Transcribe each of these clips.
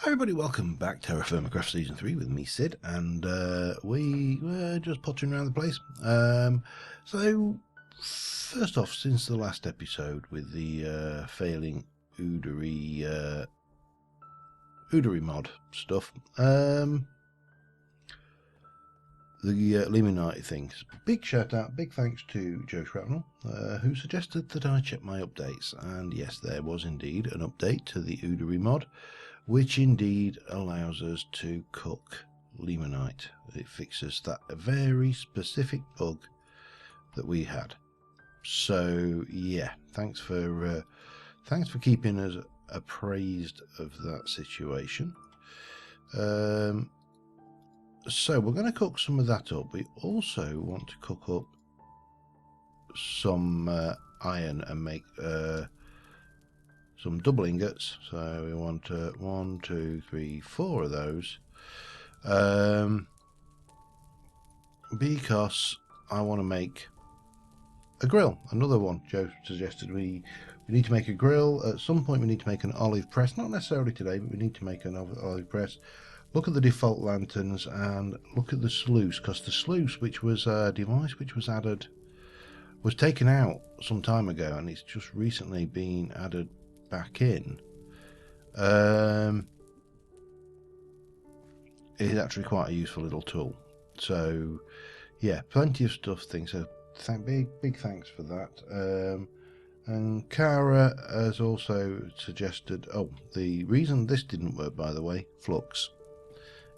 Hi everybody, welcome back to TerraFirmaCraft Season 3 with me, Sid, and we were just pottering around the place. So, first off, since the last episode with the failing udary mod stuff, the Limonite things, big shout out, big thanks to Joe Shrapnel, who suggested that I check my updates, and yes, there was indeed an update to the udary mod, which indeed allows us to cook Limonite. It fixes that very specific bug that we had. So yeah, thanks for keeping us appraised of that situation. So we're going to cook some of that up. We also want to cook up some iron and make some double ingots, so we want 1, 2, 3, 4 of those, because I want to make a grill. Another one Joe suggested we need to make a grill. At some point we need to make an olive press, not necessarily today, but we need to make an olive press. Look at the default lanterns and look at the sluice, because the sluice, which was a device which was taken out some time ago, and it's just recently been added back in. It's actually quite a useful little tool. So yeah, plenty of stuff things. So big thanks for that. And Kara has also suggested, oh, the reason this didn't work, by the way, flux.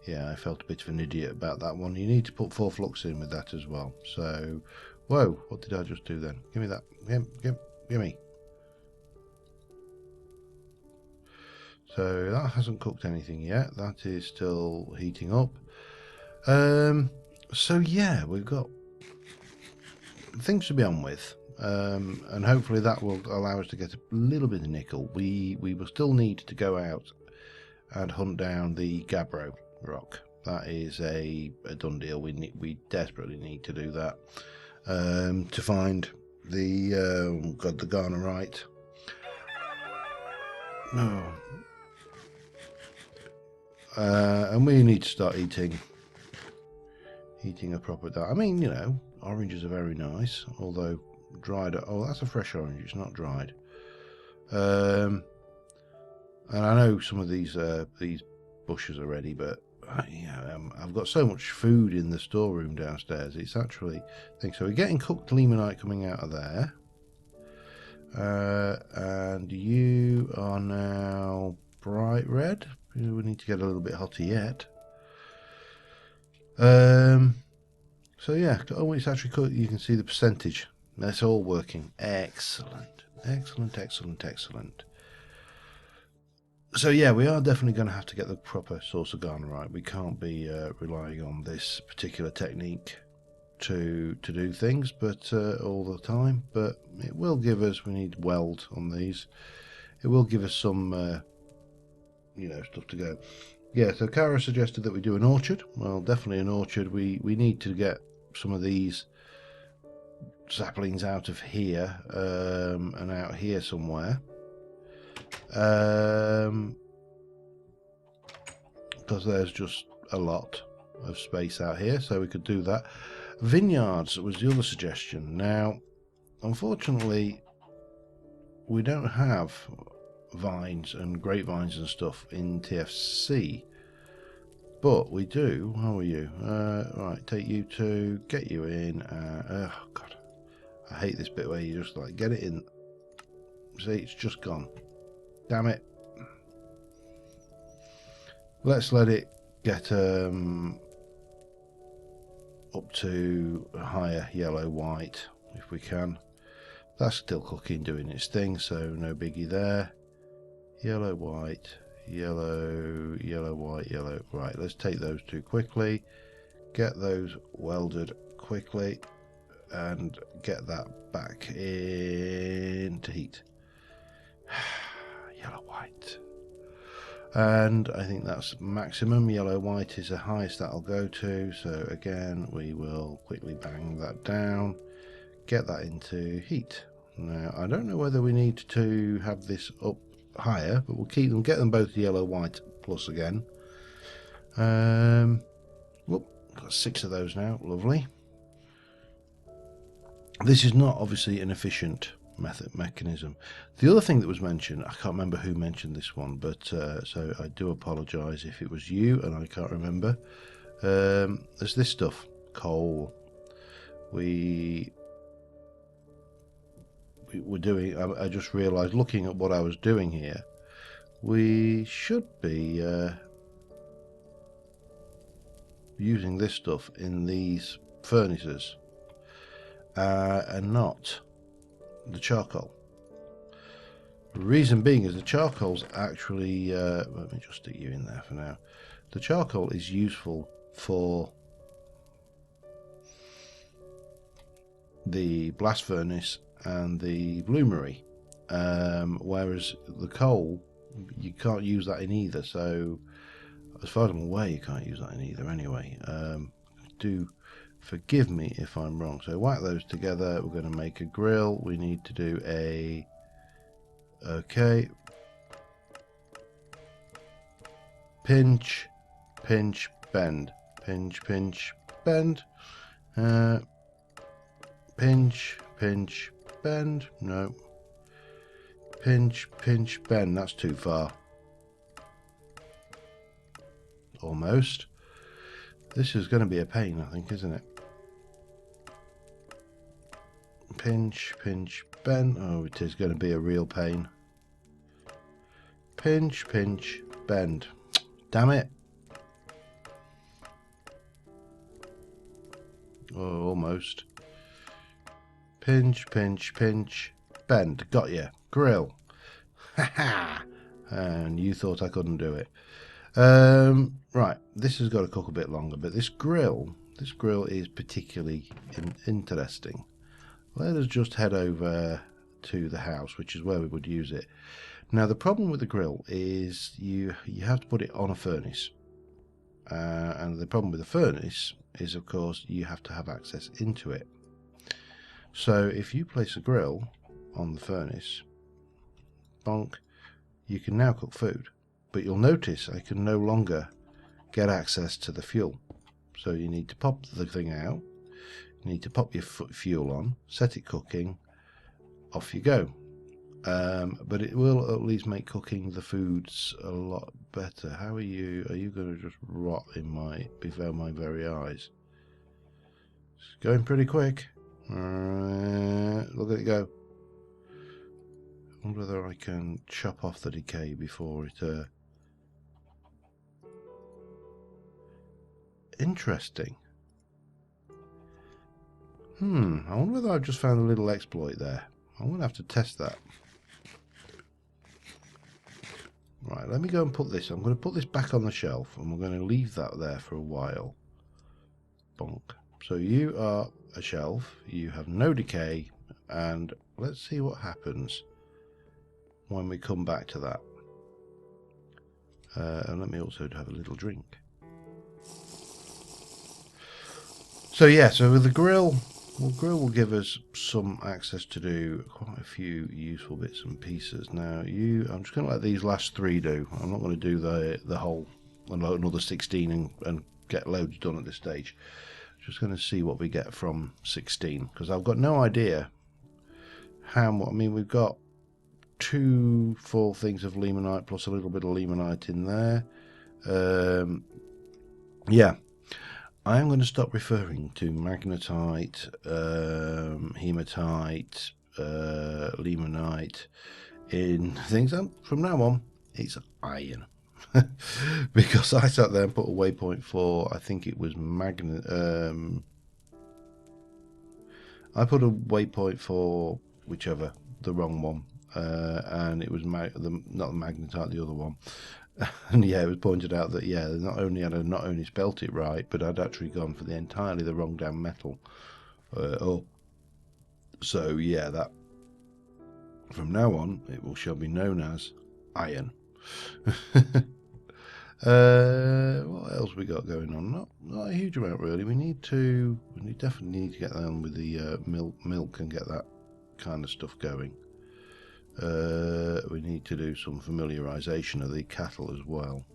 Yeah, I felt a bit of an idiot about that one. You need to put 4 flux in with that as well. So whoa, what did I just do then? Give me that. Give me. So that hasn't cooked anything yet. That is still heating up. So yeah, we've got things to be on with, and hopefully that will allow us to get a little bit of nickel. We will still need to go out and hunt down the gabbro rock. That is a done deal. We desperately need to do that, to find the the garnerite. No. And we need to start eating a proper diet. I mean, you know, oranges are very nice, although dried. Oh, that's a fresh orange. It's not dried. And I know some of these bushes are ready, but yeah, I've got so much food in the storeroom downstairs. It's actually, I think so. We're getting cooked limonite coming out of there, and you are now bright red. We need to get a little bit hotter yet. So yeah, oh, it's actually cool. You can see the percentage. That's all working. Excellent. So yeah, we are definitely going to have to get the proper source of garnerite. We can't be relying on this particular technique to do things, but all the time. But it will give us. We need weld on these. It will give us some. Stuff to go. Yeah, so Kara suggested that we do an orchard. Well, definitely an orchard. We need to get some of these saplings out of here, and out here somewhere, because there's just a lot of space out here, so we could do that. Vineyards was the other suggestion. Now, unfortunately, we don't have vines and grapevines and stuff in TFC, but we do. How are you? Right, take you to get you in. Oh god, I hate this bit where you just like get it in. See, it's just gone. Damn it. Let's let it get up to a higher yellow white if we can. That's still cooking, doing its thing, so no biggie there. Yellow, white, yellow, yellow, white, yellow. Right, let's take those two quickly. Get those welded quickly and get that back into heat. Yellow, white. And I think that's maximum. Yellow, white is the highest that'll go to. So again, we will quickly bang that down. Get that into heat. Now, I don't know whether we need to have this up higher, but we'll get them both yellow white plus again. Whoop, got 6 of those now. Lovely. This is not obviously an efficient mechanism. The other thing that was mentioned, I can't remember who mentioned this one, but so I do apologise if it was you and I can't remember. There's this stuff, coal. We were doing, I just realised looking at what I was doing here, we should be using this stuff in these furnaces and not the charcoal. The reason being is the charcoal's actually, let me just stick you in there for now. The charcoal is useful for the blast furnace and the bloomery, whereas the coal, you can't use that in either. So as far as I'm aware, you can't use that in either anyway. Do forgive me if I'm wrong. So whack those together. We're going to make a grill. We need to do a okay, pinch, pinch, bend, pinch, pinch, bend, pinch, pinch, bend. No, pinch, pinch, bend. That's too far. Almost. This is going to be a pain, I think, isn't it? Pinch, pinch, bend. Oh, it is going to be a real pain. Pinch, pinch, bend. Damn it. Oh, almost. Pinch, pinch, pinch, bend. Got you. Grill. Ha ha. And you thought I couldn't do it. Right, this has got to cook a bit longer, but this grill is particularly interesting. Let us just head over to the house, which is where we would use it. Now, the problem with the grill is you have to put it on a furnace, and the problem with the furnace is, of course, you have to have access into it. So if you place a grill on the furnace, bonk, you can now cook food. But you'll notice I can no longer get access to the fuel. So you need to pop the thing out, you need to pop your fuel on, set it cooking, off you go. But it will at least make cooking the foods a lot better. How are you? Are you going to just rot before my very eyes? It's going pretty quick. Look at it go. I wonder whether I can chop off the decay before it... Interesting. I wonder whether I've just found a little exploit there. I'm going to have to test that. Right, let me go and put this. I'm going to put this back on the shelf and we're going to leave that there for a while. Bonk. So you are a shelf, you have no decay, and let's see what happens when we come back to that. And let me also have a little drink. So yeah, so with the grill, will give us some access to do quite a few useful bits and pieces. Now I'm just going to let these last 3 do. I'm not going to do the whole another 16 and get loads done at this stage. Just going to see what we get from 16, because I've got no idea how much. I mean, we've got 2 full things of limonite plus a little bit of limonite in there. Yeah, I am going to stop referring to magnetite, hematite, limonite in things. From now on, it's iron. Because I sat there and put a waypoint for, I think it was I put a waypoint for whichever, the wrong one, and it was not the magnetite, the other one. And yeah, it was pointed out that yeah, not only spelt it right, but I'd actually gone for the entirely the wrong damn metal. So yeah, that from now on shall be known as iron. What else we got going on? Not a huge amount really. We definitely need to get on with the milk and get that kind of stuff going. We need to do some familiarization of the cattle as well.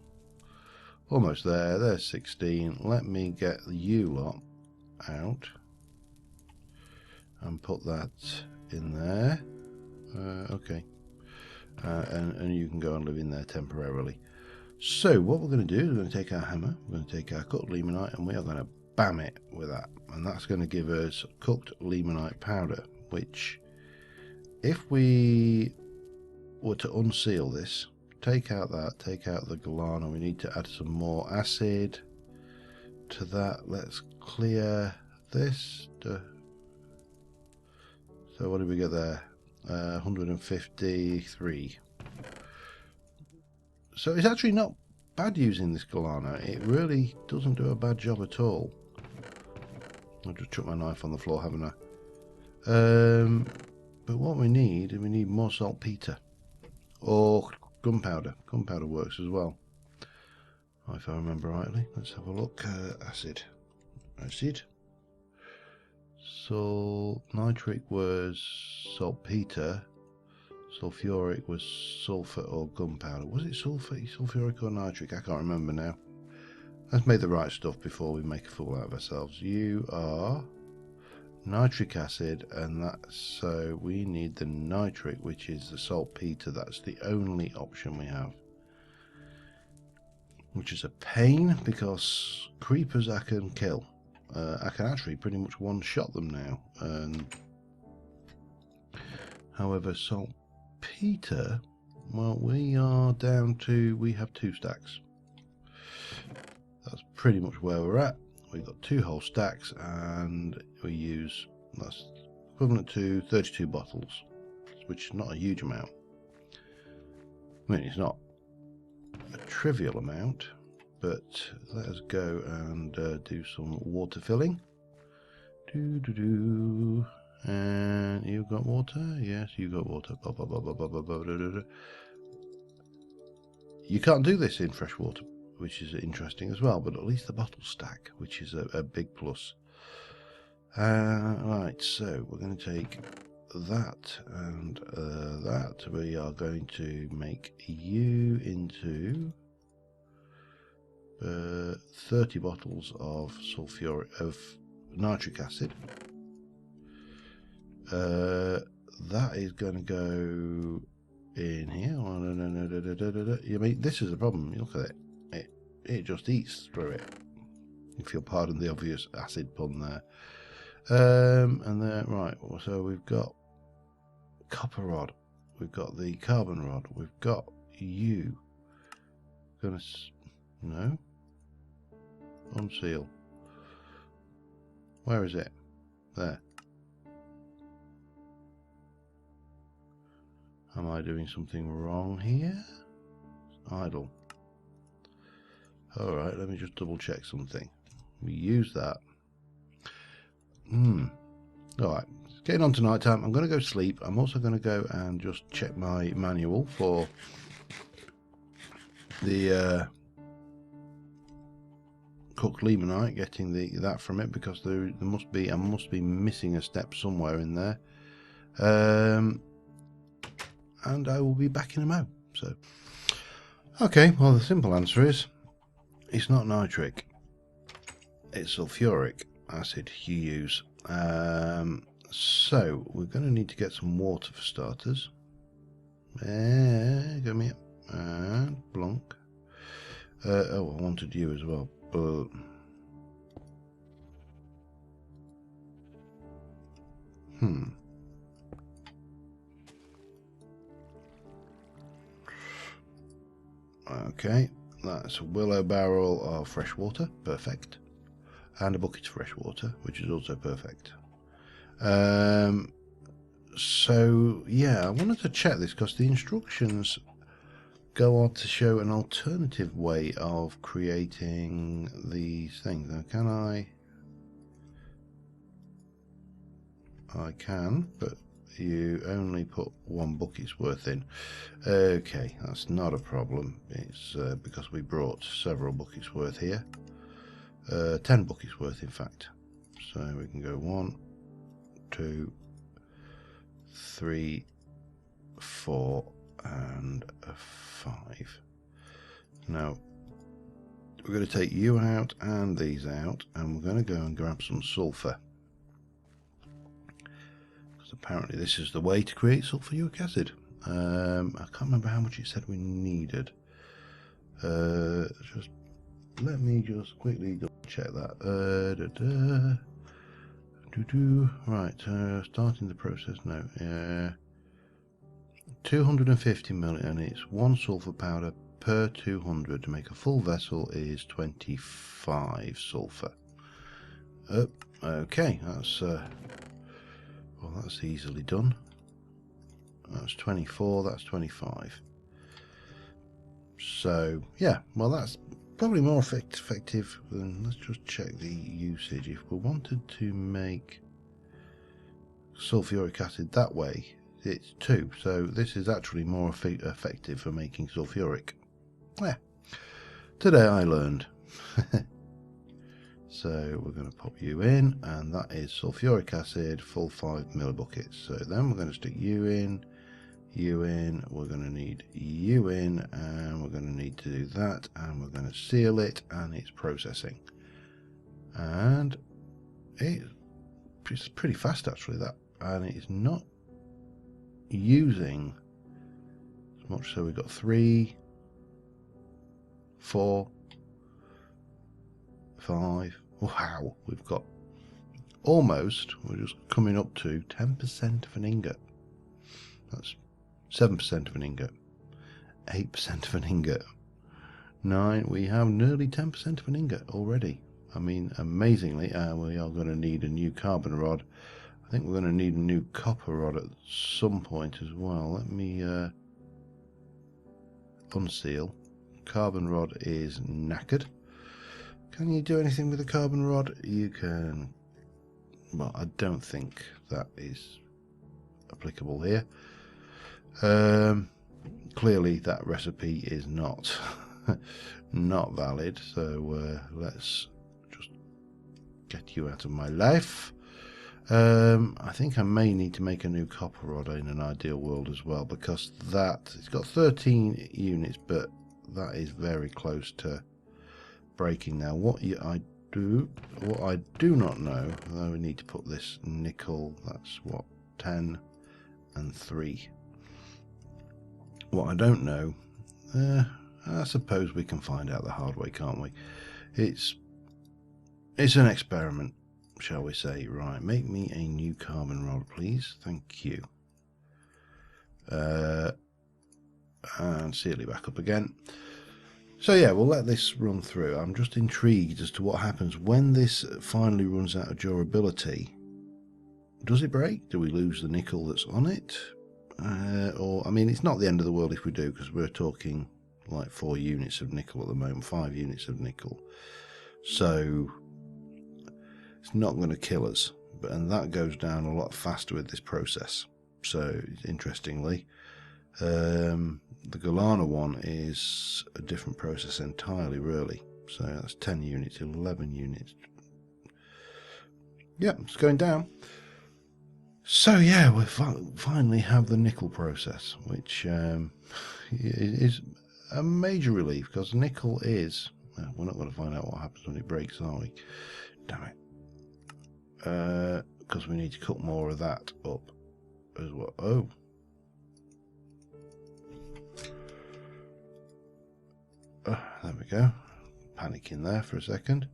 Almost there. There's 16. Let me get the U lot out and put that in there. Okay. And you can go and live in there temporarily. So what we're going to do is we're going to take our hammer, we're going to take our cooked limonite, and we are going to bam it with that. And that's going to give us cooked limonite powder, which if we were to unseal this, take out that, take out the galana, we need to add some more acid to that. Let's clear this. So what did we get there? 153. So it's actually not bad using this galana. It really doesn't do a bad job at all. I just chucked my knife on the floor, haven't I? But what we need more saltpeter or gunpowder. Gunpowder works as well, if I remember rightly. Let's have a look. Acid. So nitric was saltpeter. Sulfuric was sulfur or gunpowder. Was it sulfuric or nitric? I can't remember now. Let's make the right stuff before we make a fool out of ourselves. You are nitric acid, and that's so we need the nitric, which is the saltpeter. That's the only option we have, which is a pain because creepers I can kill. I can actually pretty much one-shot them now. However, saltpeter, well, we are down to, we have 2 stacks. That's pretty much where we're at. We've got 2 whole stacks, and we use, that's equivalent to 32 bottles, which is not a huge amount. I mean, it's not a trivial amount, but let us go and do some water filling. And you've got water? Yes, you got water. You can't do this in fresh water, which is interesting as well, but at least the bottles stack, which is a big plus. Right, so we're going to take that and that. We are going to make you into 30 bottles of nitric acid. That is going to go in here. Oh, no. I mean, this is the problem. You look at it. It just eats through it. If you'll pardon the obvious acid pun there. And then, right, so we've got copper rod. We've got the carbon rod. We've got you. No. Unseal. Where is it? There. Am I doing something wrong here? Idle. Alright, let me just double check something. We use that. Alright, it's getting on to night time. I'm going to go sleep. I'm also going to go and just check my manual for the cooked limonite, getting that from it, because I must be missing a step somewhere in there. And I will be back in a mo. So, okay, well, the simple answer is it's not nitric, it's sulfuric acid you use. So we're going to need to get some water for starters. Come here and blunk. Oh, I wanted you as well, but okay, that's a willow barrel of fresh water, perfect, and a bucket of fresh water, which is also perfect. So yeah, I wanted to check this because the instructions go on to show an alternative way of creating these things. Now, can I can, but you only put 1 bucket's worth in. Okay, that's not a problem. It's because we brought several buckets worth here. 10 buckets worth, in fact. So we can go 1, 2, 3, 4, and 5. Now, we're going to take you out and these out, and we're going to go and grab some sulfur. Because apparently this is the way to create sulfuric acid. I can't remember how much it said we needed. Just let me just quickly double check that. Right, starting the process now. 250 ml, and it's 1 sulfur powder per 200. To make a full vessel is 25 sulfur. Okay, that's well, that's easily done. That's 24, that's 25. So yeah, well, that's probably more effective than, let's just check the usage. If we wanted to make sulfuric acid that way, it's 2, so this is actually more effective for making sulfuric. Yeah, today I learned. So we're going to pop you in, and that is sulfuric acid, full 5 millibuckets. So then we're going to stick you in, we're going to need you in, and we're going to need to do that, and we're going to seal it, and it's processing. And it's pretty fast actually, that, and it's not using as much. So we've got 3, 4, 5. Wow, we've got almost, we're just coming up to 10% of an ingot. That's 7% of an ingot, 8% of an ingot, 9. We have nearly 10% of an ingot already. I mean, amazingly. We are going to need a new carbon rod. I think we're going to need a new copper rod at some point as well. Let me unseal. Carbon rod is knackered. Can you do anything with a carbon rod? You can. Well, I don't think that is applicable here. Clearly that recipe is not not valid, so let's just get you out of my life. I think I may need to make a new copper rod in an ideal world as well, because that, it's got 13 units, but that is very close to breaking now. What I do not know, though, we need to put this nickel, that's what, 10 and 3. What I don't know, I suppose we can find out the hard way, can't we? It's an experiment, shall we say. Right, make me a new carbon rod, please. Thank you. And seal it back up again. So yeah, we'll let this run through. I'm just intrigued as to what happens when this finally runs out of durability. Does it break? Do we lose the nickel that's on it? Or, I mean, it's not the end of the world if we do, because we're talking like 4 units of nickel at the moment, 5 units of nickel. So it's not going to kill us, and that goes down a lot faster with this process. So interestingly, the Galana one is a different process entirely, really. So that's 10 units, 11 units. Yeah, it's going down. So yeah, we finally have the nickel process, which is a major relief, because nickel is, well, we're not going to find out what happens when it breaks, are we? Damn it. Because we need to cut more of that up as well. Oh. There we go. Panicking there for a second.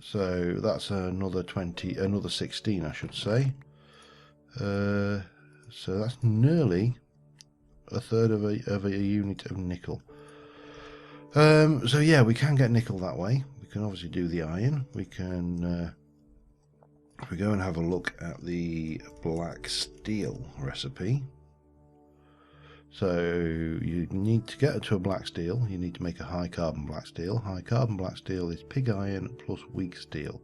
So that's another 20, another 16, I should say. So that's nearly a third of a unit of nickel. So yeah, we can get nickel that way. We can obviously do the iron. We can, if we go and have a look at the black steel recipe. So you need to get to a black steel, you need to make a high carbon black steel. High carbon black steel is pig iron plus weak steel.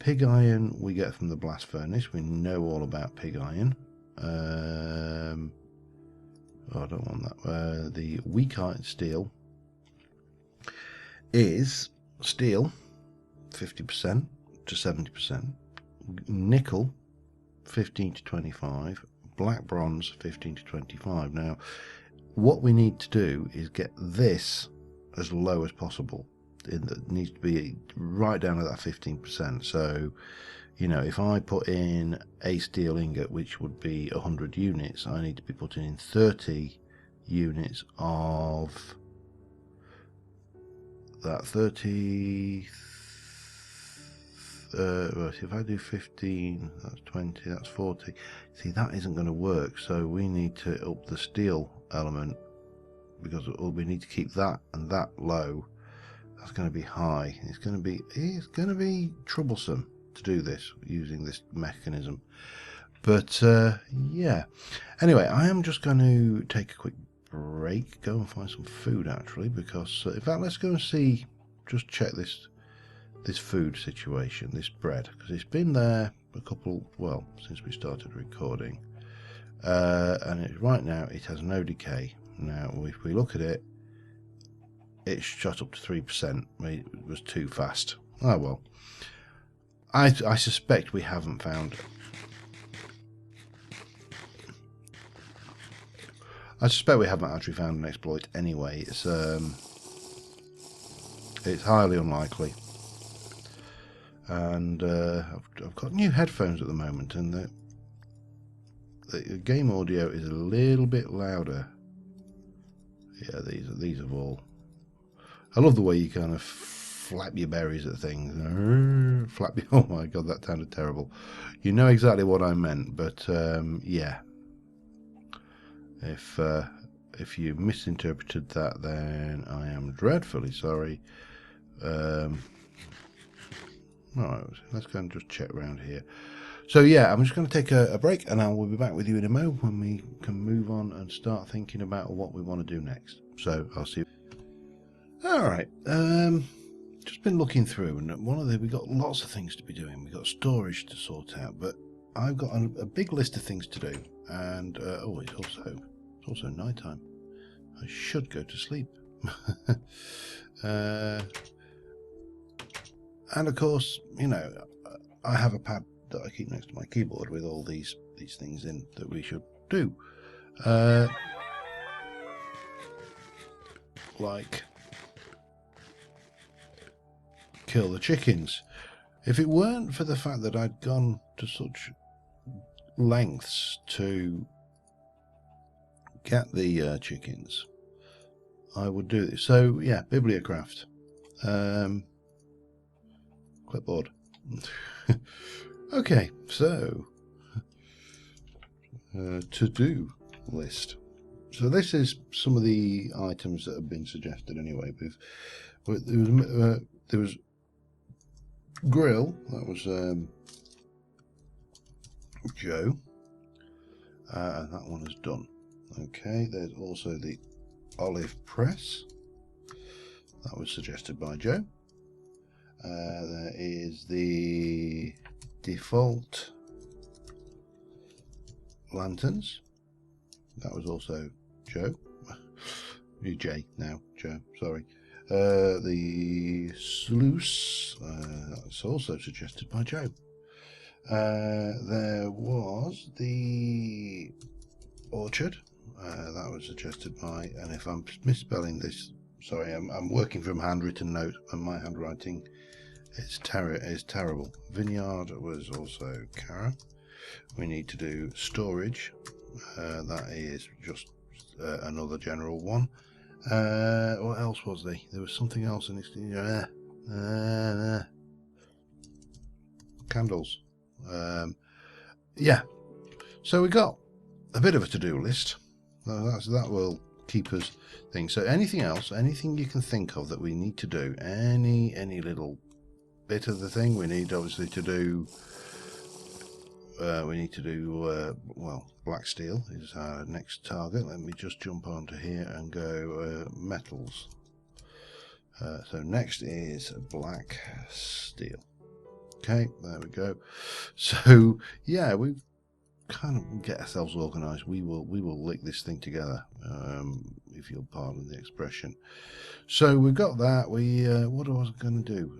Pig iron we get from the blast furnace. We know all about pig iron. Oh, I don't want that. The weak iron steel is steel 50% to 70%, nickel 15 to 25, black bronze 15 to 25. Now what we need to do is get this as low as possible. It needs to be right down to that 15%. So, you know, if I put in a steel ingot, which would be 100 units, I need to be putting in 30 units of that 30. Well, if I do 15, that's 20, that's 40. See, that isn't going to work. So we need to up the steel element, because we need to keep that and that low. That's going to be high. It's going to be troublesome to do this using this mechanism. But yeah. Anyway, I am just going to take a quick break, go and find some food actually, because in fact, let's go and see. Just check this food situation, this bread, because it's been there a couple, well, since we started recording, and right now it has no decay. Now if we look at it, it's shot up to 3%. It was too fast. Oh well, I suspect we haven't found actually found an exploit anyway. It's highly unlikely. And I've got new headphones at the moment, and the game audio is a little bit louder. Yeah, these are all. I love the way you kind of flap your berries at things. Flap. Oh my god, that sounded terrible. You know exactly what I meant, but yeah. If you misinterpreted that, then I am dreadfully sorry. Alright, let's go and just check around here. So yeah, I'm just going to take a break, and I will be back with you in a mo when we can move on and start thinking about what we want to do next. So I'll see you. Alright, just been looking through, and we've got lots of things to be doing. We've got storage to sort out, but I've got a big list of things to do, and oh, it's also night time. I should go to sleep. And of course, you know, I have a pad that I keep next to my keyboard with all these things in that we should do. Like kill the chickens. If it weren't for the fact that I'd gone to such lengths to get the chickens, I would do this. So yeah, BiblioCraft. Clipboard. Okay, so to-do list. So this is some of the items that have been suggested anyway. There was grill, that was Joe, and that one is done. Okay, there's also the olive press, that was suggested by Joe. There is the default lanterns, that was also Joe. You're Jay now, Joe, sorry. The sluice, that's also suggested by Joe. There was the orchard, that was suggested by, and if I'm misspelling this, sorry, I'm working from handwritten note, and my handwriting is terrible. Vineyard was also Cara. We need to do storage, that is just another general one. What else was there? There was something else in this. Candles. Yeah. So we got a bit of a to-do list. That will keep us things. So anything else, anything you can think of that we need to do, any little bit of the thing we need, obviously to do. Well, black steel is our next target. Let me just jump onto here and go metals. So next is black steel. Okay, there we go. So yeah, we've kind of get ourselves organized. We will lick this thing together, if you'll pardon the expression. So we've got that. What was I going to do?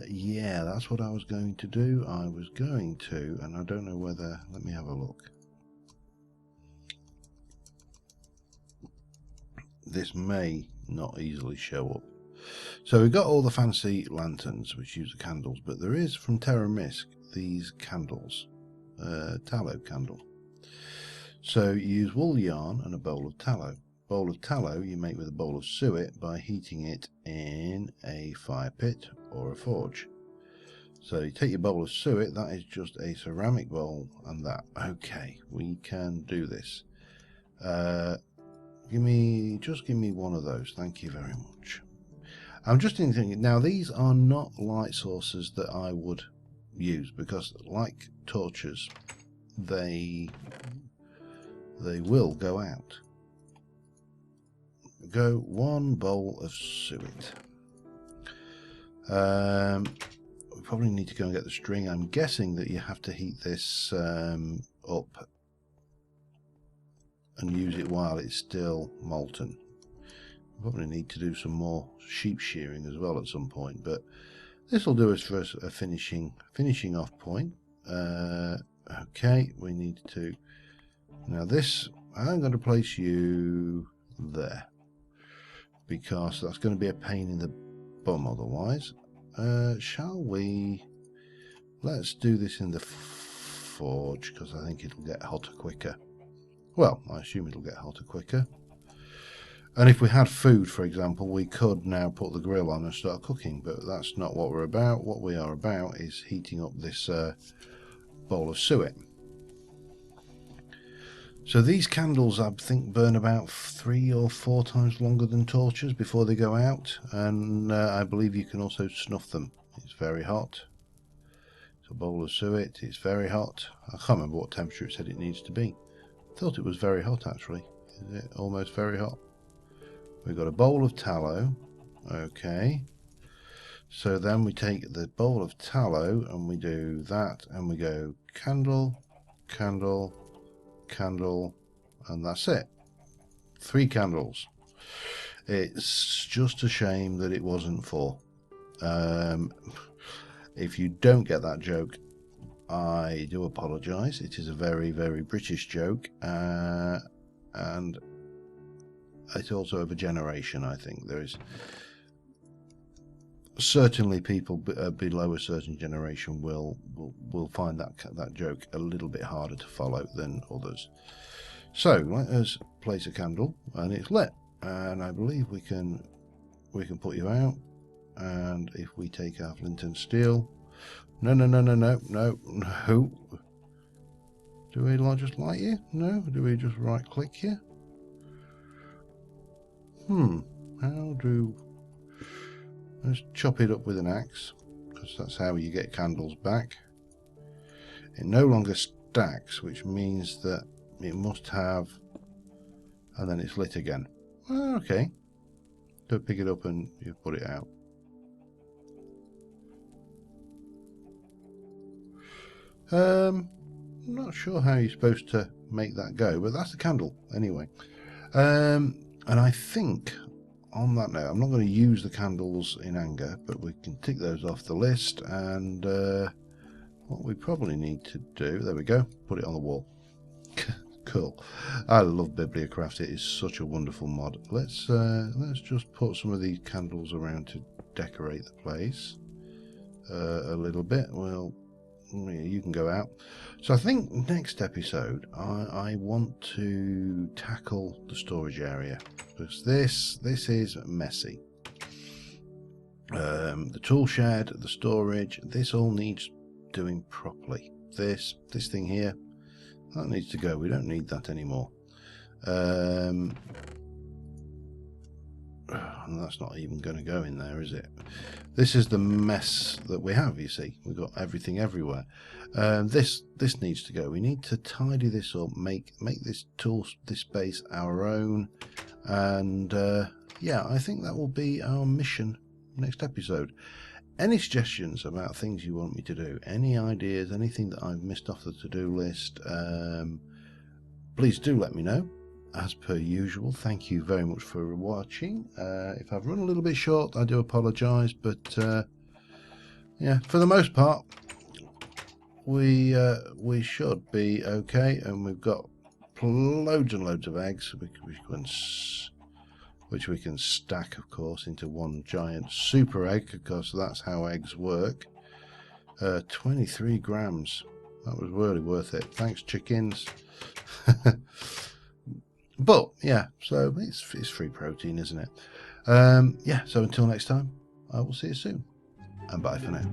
Yeah, that's what I was going to do. I was going to, and I don't know whether, let me have a look. This may not easily show up. So we've got all the fancy lanterns which use the candles, but there is from TerraFirmaCraft these candles, tallow candle. So you use wool yarn and a bowl of tallow. Bowl of tallow you make with a bowl of suet by heating it in a fire pit or a forge. So you take your bowl of suet, that is just a ceramic bowl, and that, okay, we can do this. Just give me one of those, thank you very much. I'm just thinking, now these are not light sources that I would use, because like torches, they will go out. Go one bowl of suet. We probably need to go and get the string. I'm guessing that you have to heat this up and use it while it's still molten. Probably need to do some more sheep shearing as well at some point, but this will do us for a finishing off point. Okay, we need to, now this, I'm going to place you there because that's going to be a pain in the bum otherwise. Shall we, let's do this in the forge because I think it'll get hotter quicker. Well, I assume it'll get hotter quicker. And if we had food, for example, we could now put the grill on and start cooking, but that's not what we're about. What we are about is heating up this bowl of suet. So these candles, I think, burn about 3 or 4 times longer than torches before they go out, and I believe you can also snuff them. It's very hot. It's a bowl of suet, it's very hot. I can't remember what temperature it said it needs to be. I thought it was very hot actually. Is it almost very hot? We've got a bowl of tallow. Okay. So then we take the bowl of tallow and we do that and we go candle, candle, candle, and that's it. 3 candles. It's just a shame that it wasn't 4. If you don't get that joke, I do apologise. It is a very, very British joke, and it's also of a generation. I think there is certainly people below a certain generation will find that joke a little bit harder to follow than others. So let us place a candle, and it's lit, and I believe we can put you out. And if we take our flint and steel, no. Do we just light you? No. Do we just right click you? How do? Let's chop it up with an axe, because that's how you get candles back. It no longer stacks, which means that it must have, and then it's lit again. Oh, okay. Don't pick it up and you put it out. I'm not sure how you're supposed to make that go, but that's the candle anyway. And I think on that note, I'm not going to use the candles in anger, but we can tick those off the list. And what we probably need to do, there we go, put it on the wall. Cool. I love Bibliocraft. It is such a wonderful mod. Let's just put some of these candles around to decorate the place a little bit. Well, you can go out. So I think next episode I want to tackle the storage area, because this is messy. The tool shed, the storage, this all needs doing properly. This thing here, that needs to go. We don't need that anymore. And that's not even going to go in there, is it? This is the mess that we have, you see. We've got everything everywhere. This needs to go. We need to tidy this up, make this space our own. And yeah, I think that will be our mission next episode. Any suggestions about things you want me to do? Any ideas? Anything that I've missed off the to-do list? Please do let me know. As per usual, thank you very much for watching. If I've run a little bit short, I do apologise, but yeah, for the most part, we should be okay, and we've got loads and loads of eggs. We can which we can stack, of course, into one giant super egg, because that's how eggs work. 23 grams. That was really worth it. Thanks, chickens. But yeah, so it's free protein, isn't it? Yeah, so until next time, I will see you soon, and bye for now.